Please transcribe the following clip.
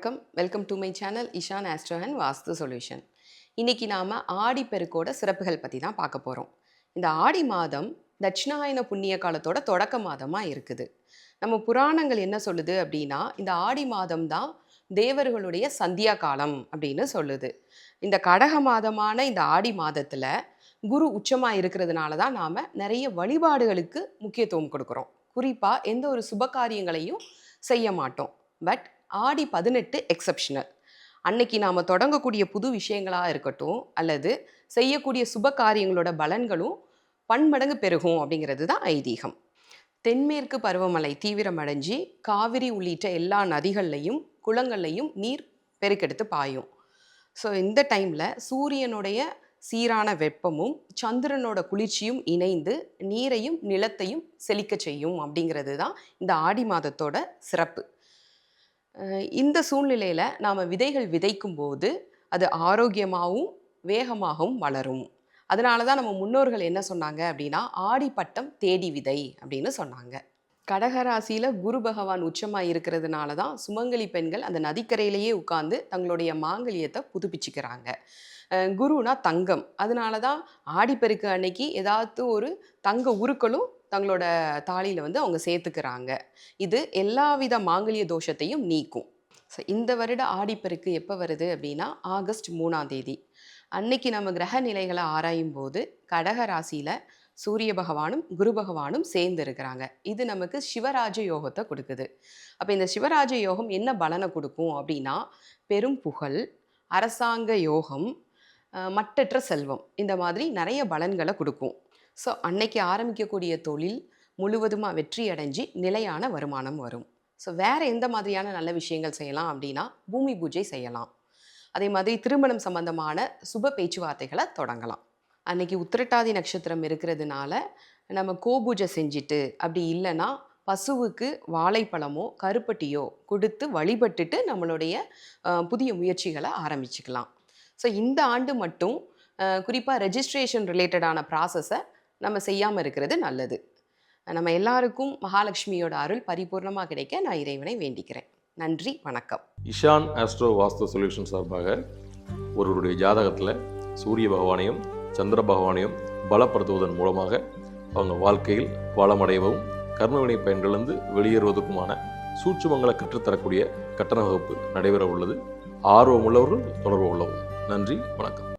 வணக்கம், welcome to my channel Ishan astro and vastu solution. இன்னைக்கு நாம் ஆடிப்பெருக்கோட சிறப்புகள் பற்றி தான் பார்க்க போகிறோம். இந்த ஆடி மாதம் தட்சிணாயன புண்ணிய காலத்தோட தொடக்க மாதமாக இருக்குது. நம்ம புராணங்கள் என்ன சொல்லுது அப்படின்னா, இந்த ஆடி மாதம் தான் தேவர்களுடைய சந்தியா காலம் அப்படின்னு சொல்லுது. இந்த கடக மாதமான இந்த ஆடி மாதத்தில் குரு உச்சமாக இருக்கிறதுனால தான் நாம் நிறைய வழிபாடுகளுக்கு முக்கியத்துவம் கொடுக்குறோம். குறிப்பாக எந்த ஒரு சுப காரியங்களையும் செய்ய மாட்டோம். But Aadi 18 exceptional. அன்னைக்கு நாம் தொடங்கக்கூடிய புது விஷயங்களாக இருக்கட்டும் அல்லது செய்யக்கூடிய சுப காரியங்களோட பலன்களும் பன்மடங்கு பெருகும் அப்படிங்கிறது தான் ஐதீகம். தென்மேற்கு பருவமழை தீவிரமடைஞ்சு காவிரி உள்ளிட்ட எல்லா நதிகள்லையும் குளங்கள்லையும் நீர் பெருக்கெடுத்து பாயும். ஸோ இந்த டைமில் சூரியனுடைய சீரான வெப்பமும் சந்திரனோட குளிர்ச்சியும் இணைந்து நீரையும் நிலத்தையும் செழிக்க செய்யும் அப்படிங்கிறது தான் இந்த ஆடி மாதத்தோட சிறப்பு. இந்த சூழ்நிலையில் நாம் விதைகள் விதைக்கும் போது அது ஆரோக்கியமாகவும் வேகமாகவும் வளரும். அதனால தான் நம்ம முன்னோர்கள் என்ன சொன்னாங்க அப்படின்னா, ஆடி பட்டம் தேடி விதை அப்படின்னு சொன்னாங்க. கடகராசியில் குரு பகவான் உச்சமாக இருக்கிறதுனால தான் சுமங்கலி பெண்கள் அந்த நதிக்கரையிலேயே உட்கார்ந்து தங்களுடைய மாங்கல்யத்தை புதுப்பிச்சுக்கிறாங்க. குருனா தங்கம், அதனால தான் ஆடிப்பெருக்கு அன்னைக்கு ஏதாவது ஒரு தங்க உருக்களும் தங்களோட தாலியில் அவங்க சேர்த்துக்கிறாங்க. இது எல்லாவித மாங்கல்ய தோஷத்தையும் நீக்கும். ஸோ இந்த வருட ஆடிப்பெருக்கு எப்போ வருது அப்படின்னா ஆகஸ்ட் 3ஆம் தேதி. அன்னைக்கு நம்ம கிரக நிலைகளை ஆராயும் போது கடக ராசியில் சூரிய பகவானும் குரு பகவானும் சேர்ந்து இருக்கிறாங்க. இது நமக்கு சிவராஜ யோகத்தை கொடுக்குது. அப்போ இந்த சிவராஜ யோகம் என்ன பலனை கொடுக்கும் அப்படின்னா, பெரும் புகழ், அரசாங்க யோகம், மட்டற்ற செல்வம், இந்த மாதிரி நிறைய பலன்களை கொடுக்கும். ஸோ அன்னைக்கு ஆரம்பிக்கக்கூடிய தொழில் முழுவதுமாக வெற்றி அடைஞ்சு நிலையான வருமானம் வரும். ஸோ வேறு எந்த மாதிரியான நல்ல விஷயங்கள் செய்யலாம் அப்படின்னா, பூமி பூஜை செய்யலாம். அதே மாதிரி திருமணம் சம்பந்தமான சுப பேச்சுவார்த்தைகளை தொடங்கலாம். அன்னைக்கு உத்திரட்டாதி நட்சத்திரம் இருக்கிறதுனால நம்ம கோபூஜை செஞ்சுட்டு, அப்படி இல்லைன்னா பசுவுக்கு வாழைப்பழமோ கருப்பட்டியோ கொடுத்து வழிபட்டுட்டு நம்மளுடைய புதிய முயற்சிகளை ஆரம்பிச்சுக்கலாம். ஸோ இந்த ஆண்டு மட்டும் குறிப்பாக ரெஜிஸ்ட்ரேஷன் ரிலேட்டடான ப்ராசஸை நம்ம செய்யாமல் இருக்கிறது நல்லது. நம்ம எல்லாருக்கும் மகாலட்சுமியோட அருள் பரிபூர்ணமாக கிடைக்க நான் இறைவனை வேண்டிக்கிறேன். நன்றி, வணக்கம். இஷான் ஆஸ்ட்ரோ வாஸ்து சொல்யூஷன் சார்பாக ஒருவருடைய ஜாதகத்தில் சூரிய பகவானையும் சந்திர பகவானையும் பலப்படுத்துவதன் மூலமாக அவங்க வாழ்க்கையில் வளமடையவும் கர்மவினை பயன்களிலிருந்து வெளியேறுவதற்குமான சூட்சுமங்களை கற்றுத்தரக்கூடிய கட்டண வகுப்பு நடைபெற உள்ளது. ஆர்வமுள்ளவர்கள் தொடர்பு கொள்ளவும். நன்றி, வணக்கம்.